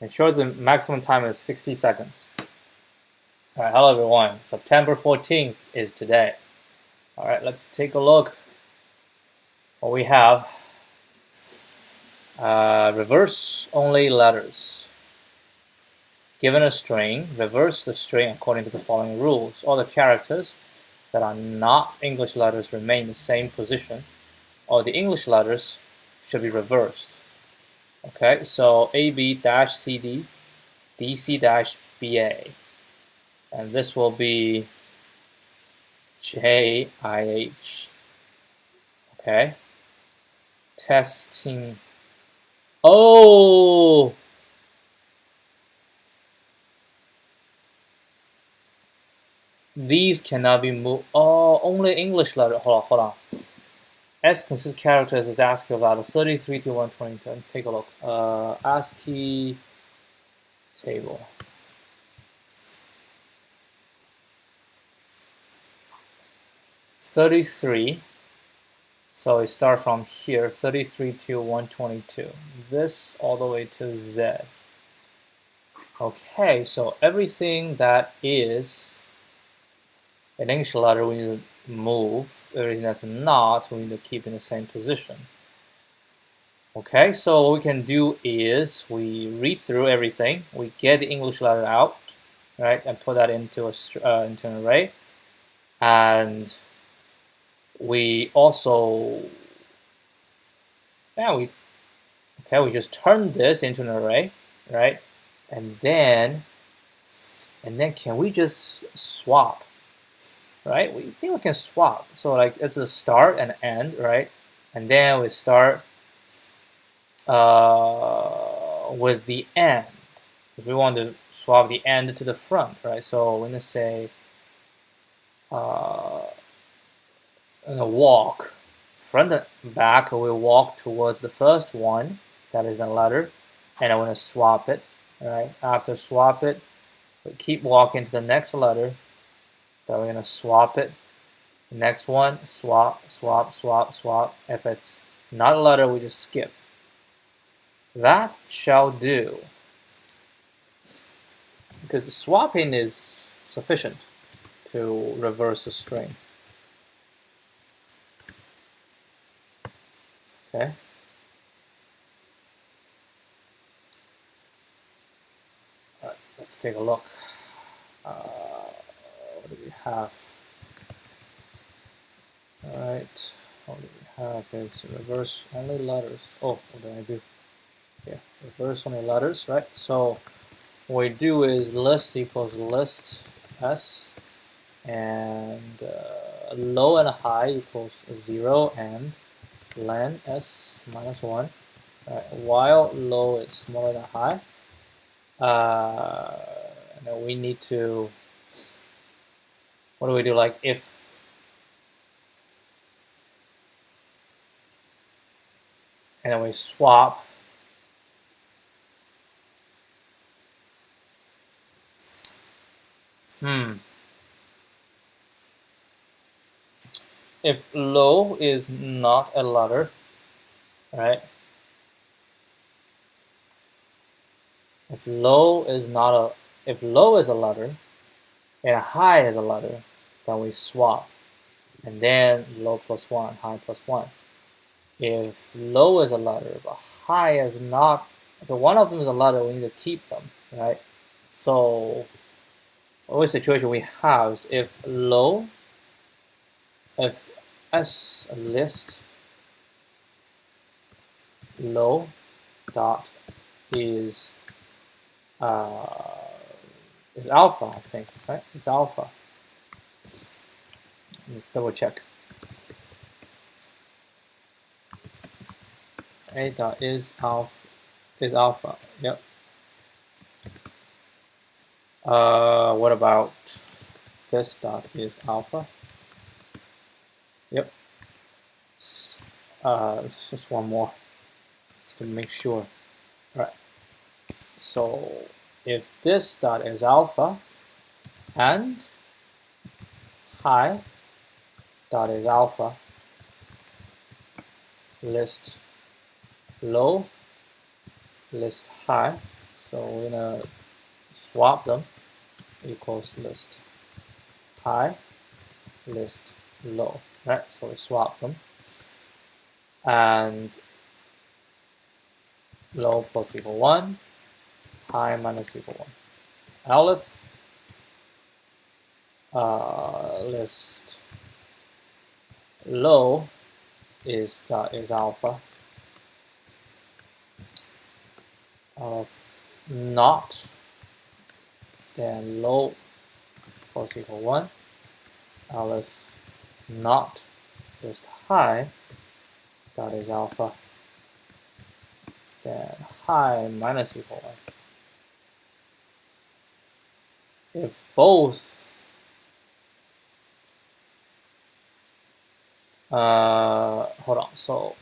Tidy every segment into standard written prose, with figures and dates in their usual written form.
Ensure the maximum time is 60 seconds. All right, hello everyone. September 14th is today. All right, let's take a look. What we have, reverse only letters. Given a string, reverse the string according to the following rules. All the characters that are not English letters remain in the same position. All the English letters should be reversed. Okay, so AB-CD, DC-BA. And this will be JIH. Okay. Testing. Oh! These cannot be moved. Oh, only English letter. Hold on. S consists characters is ASCII value 33 to 122. Take a look. ASCII table. 33. So we start from here, 33 to 122. This all the way to Z. Okay, so everything that is an English letter we need to move. Everything that's not, we need to keep in the same position. Okay, so what we can do is we read through everything, we get the English letter out, right, and put that into an array, and we also, we just turn this into an array, right, and then can we just swap? Right, we think we can swap. So like it's a start and end, right? And then we start with the end. We want to swap the end to the front, right? So we're gonna say walk. Front and back, we walk towards the first one, that is the letter, and I want to swap it, right? After swap it, we keep walking to the next letter. So we're gonna swap it. Next one, swap, swap, swap, swap. If it's not a letter, we just skip. That shall do. Because swapping is sufficient to reverse a string. Okay. All right, let's take a look. What do we have? Alright, what do we have is reverse only letters. Oh, what do I do? Yeah, reverse only letters, right? So what we do is list equals list s, and low and high equals 0 and len s minus 1. Right, while low is smaller than high, and then we need to, what do we do? Like if and then we swap. If low is not a letter, right? If low is a letter and high is a letter, then we swap. And then low plus 1, high plus 1. If low is a letter but high is not, so one of them is a letter, we need to keep them, right? So what situation we have is if s list low dot is alpha, I think, right? It's alpha. Let me double check. A dot is alpha. Yep. What about this dot is alpha? Yep. Just one more, just to make sure. All right. So if this dot is alpha and high dot is alpha, list low, list high, So we're gonna swap them equals list high, list low, right? So we swap them, and low plus equal 1, high minus equal 1. Aleph list low is alpha. Aleph not, then low plus equal 1. Aleph not list high, that is alpha, then high minus equal 1. If both hold on, so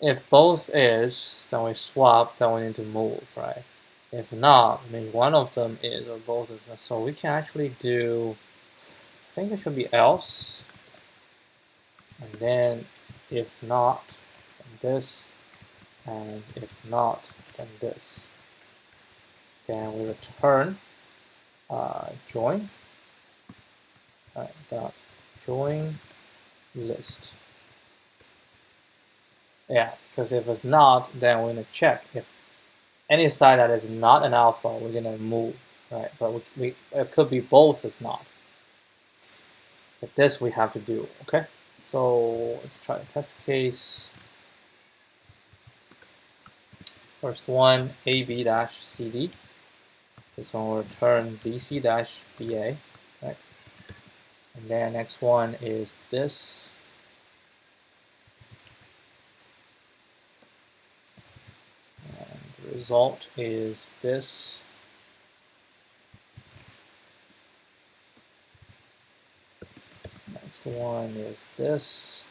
if both is, then we swap, then we need to move, right? If not, I mean one of them is or both is, so we can actually do, I think it should be else, and then if not, then this, and if not, then this. Then we return join, dot join list. Yeah, because if it's not, then we're gonna check if any side that is not an alpha, we're gonna move, right? But we it could be both is not. But this we have to do, okay? So let's try to test the case. First one, AB-CD. This one will return BC-BA, right? And then next one is this. And the result is this. Next one is this.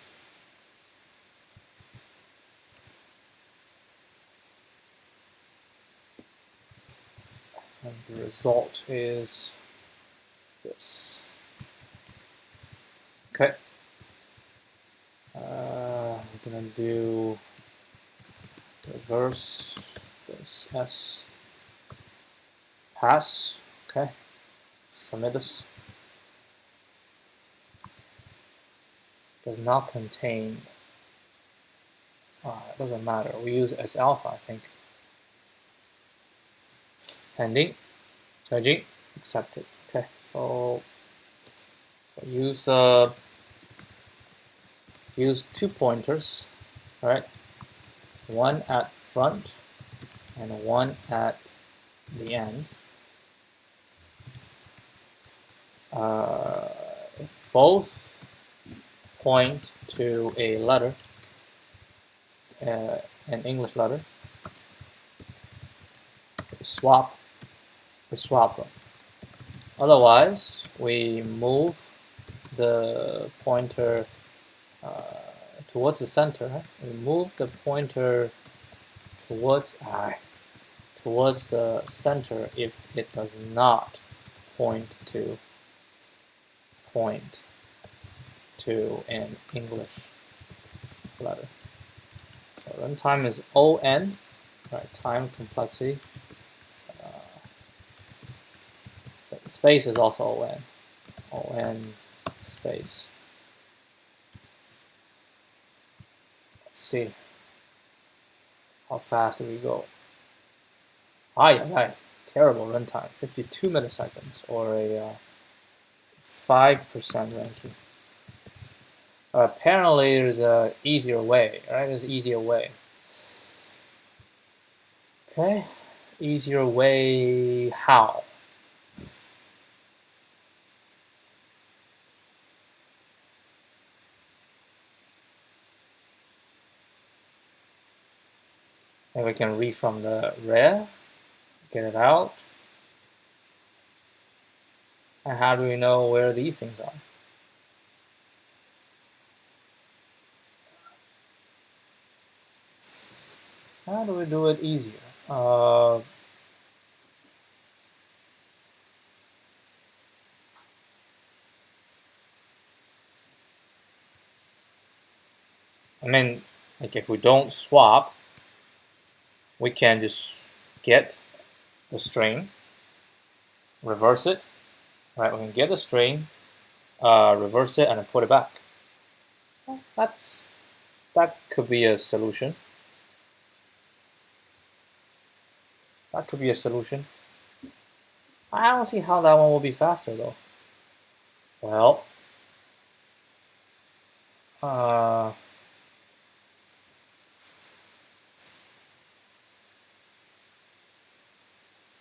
And the result is this. Okay. We're gonna do reverse this S pass. Okay. Submit this. Does not contain. It doesn't matter. We use as alpha, I think. Pending, judging, accepted. Okay, so use two pointers, right? One at front and one at the end. If both point to a letter, an English letter, we swap them. Otherwise, we move the pointer towards the center. Right? We move the pointer towards the center if it does not point to an English letter. So runtime is ON, right? Time complexity. Space is also ON. ON space. Let's see how fast do we go. Terrible runtime, 52 milliseconds, or a 5% ranking. Apparently, there's an easier way, right? There's an easier way. Okay, easier way how? And we can read from the rare, get it out. And how do we know where these things are? How do we do it easier? I mean, like if we don't swap, we can just get the string, reverse it, right? We can get the string, reverse it, and then put it back. That could be a solution. That could be a solution. I don't see how that one will be faster though. Well,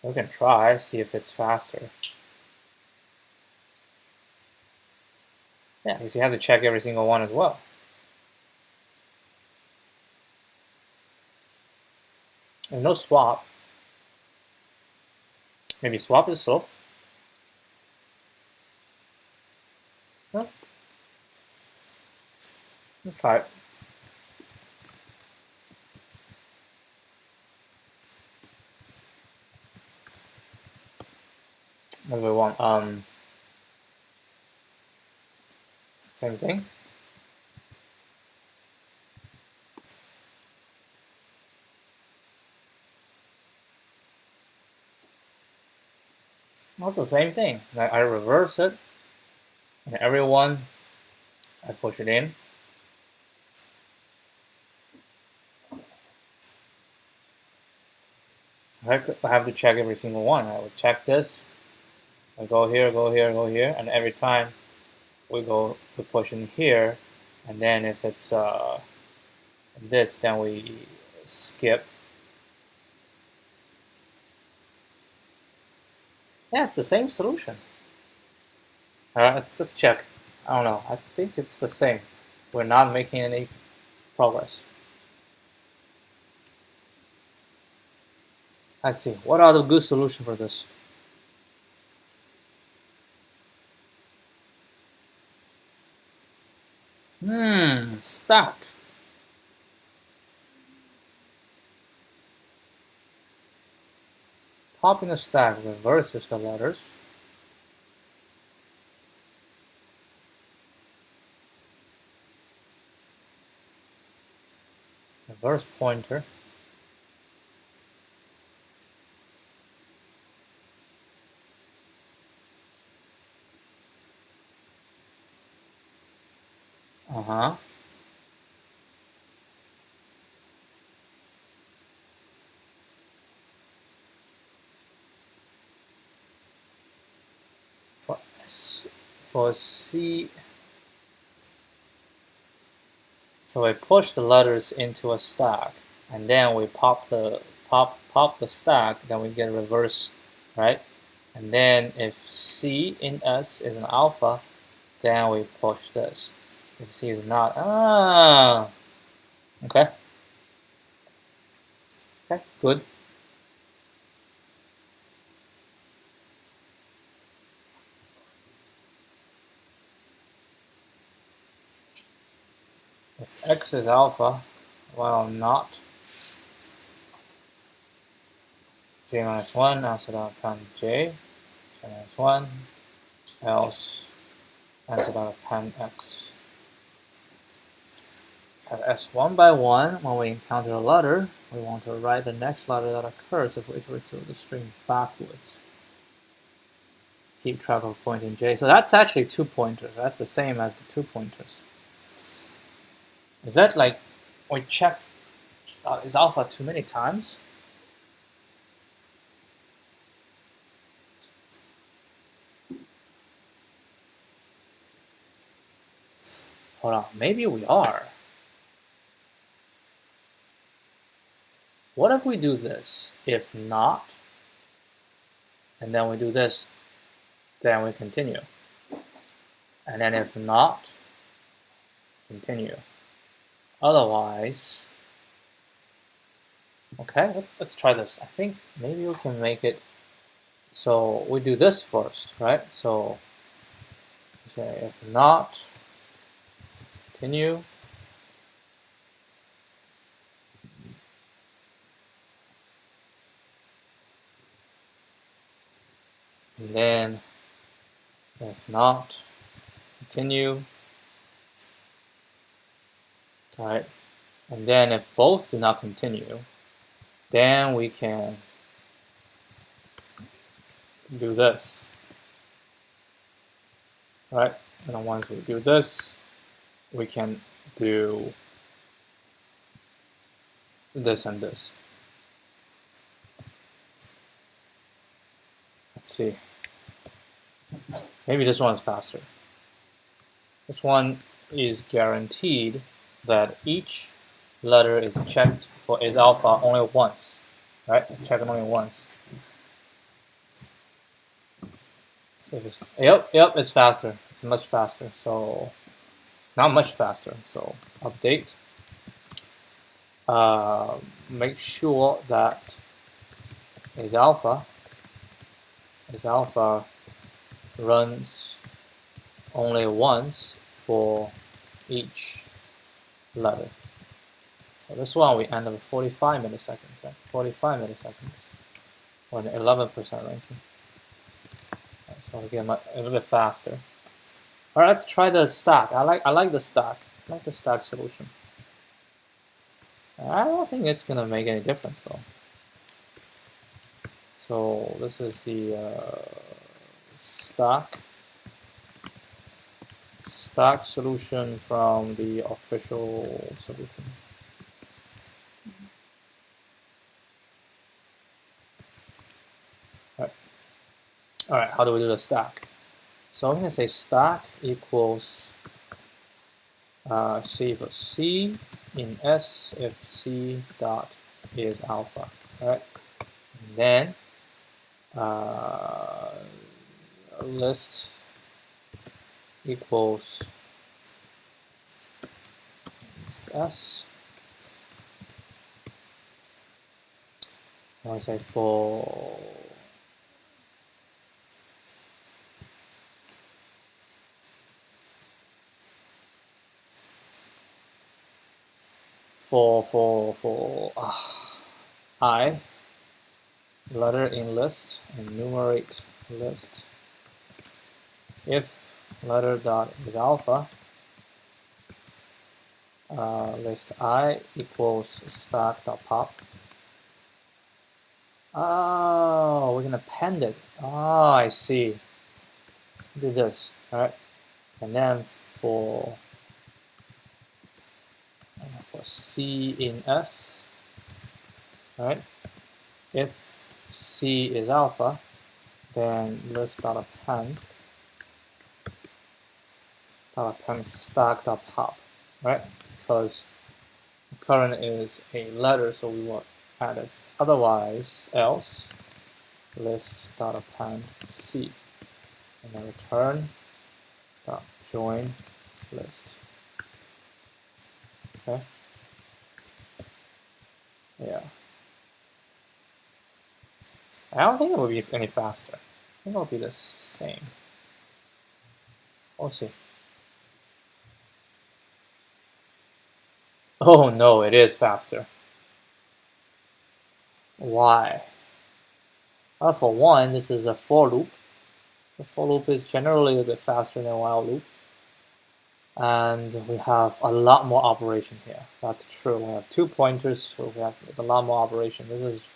we can try, see if it's faster. Yeah, because you have to check every single one as well. And no swap. Maybe swap is slow. No. Let's try it. What do we want? Same thing. Well, it's the same thing. I reverse it, and every one I push it in. I have to check every single one. I would check this. I go here, go here, go here, and every time we push in here, and then if it's this, then we skip. Yeah, it's the same solution. All right, let's check. I don't know. I think it's the same. We're not making any progress. Let's see. What are the good solutions for this? Stack. Popping a stack reverses the letters. Reverse pointer. For C, so we push the letters into a stack, and then we pop the stack, then we get reverse, right? And then if C in S is an alpha, then we push this. If C is not, okay. Okay, good. If X is alpha, well, not J minus 1, answer down upon J minus 1, else answer down upon X. At S one by one, when we encounter a letter, we want to write the next letter that occurs if we iterate through the string backwards. Keep track of pointing J. So that's actually 2 pointers. That's the same as the 2 pointers. Is that like we checked is alpha too many times? Hold on, maybe we are. What if we do this? If not, and then we do this, then we continue. And then if not, continue. Otherwise, okay, let's try this. I think maybe we can make it so we do this first, right? So say if not, continue. And then if not, continue. All right. And then if both do not continue, then we can do this, right? And then once we do this, we can do this and this. Let's see. Maybe this one's faster. This one is guaranteed that each letter is checked for is alpha only once, right? Check it only once. So yep, it's faster. It's much faster. So not much faster. So update. Make sure that is alpha runs only once for each letter. So this one we end up with 45 milliseconds, right? 45 milliseconds, or an 11% ranking. Right, so again, a little bit faster. All right, let's try the stack. I like the stack. I like the stack solution. I don't think it's gonna make any difference though. So this is the stack solution from the official solution. All right, how do we do the stack? So I'm gonna say stack equals C for C in S if C dot is alpha, right? And then list equals list S. I want to say for I letter in list, enumerate list if letter dot is alpha, list I equals stack dot pop. Oh, we're gonna append it. Oh, I see. Do this, all right, and then for C in S, all right, if C is alpha, then list dot append stack dot pop, right? Because the current is a letter, so we want add this. Otherwise, else list dot append C, and then return dot join list. Okay. Yeah. I don't think it will be any faster. I think it will be the same. We'll see. Oh no, it is faster. Why? Well, for one, this is a for loop. The for loop is generally a little bit faster than a while loop. And we have a lot more operation here. That's true. We have 2 pointers, so we have a lot more operation. This is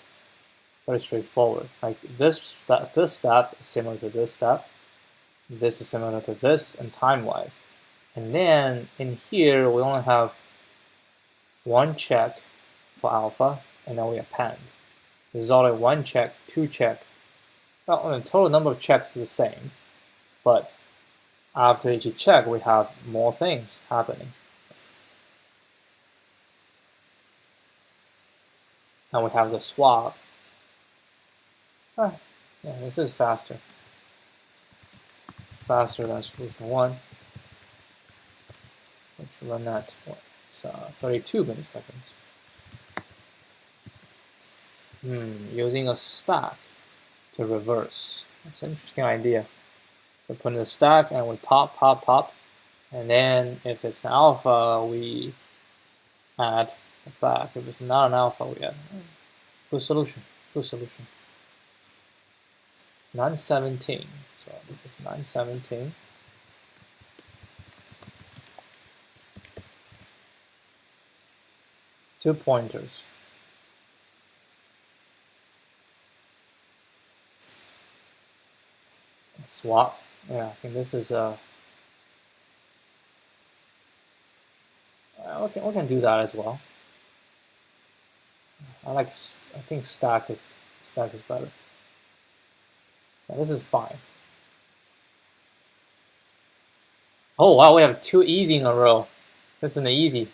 very straightforward. Like this step is similar to this step. This is similar to this, and time-wise. And then in here, we only have one check for alpha, and then we append. This is only one check, 2 check. Well, the total number of checks is the same, but after each check, we have more things happening. And we have the swap. Yeah, this is faster. Faster than solution 1, which run at 32 milliseconds. Using a stack to reverse. That's an interesting idea. We put in the stack and we pop, and then if it's an alpha, we add it back. If it's not an alpha, we add. Good solution. 917. So this is 917. Two pointers. Swap. Yeah, I think this is we can do that as well. I think stack is better. Yeah, this is fine. Oh wow, we have 2 easy in a row. This is an easy.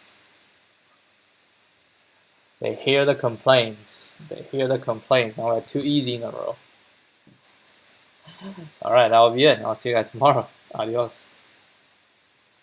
They hear the complaints. They hear the complaints. Now we have 2 easy in a row. All right, that will be it. I'll see you guys tomorrow. Adios.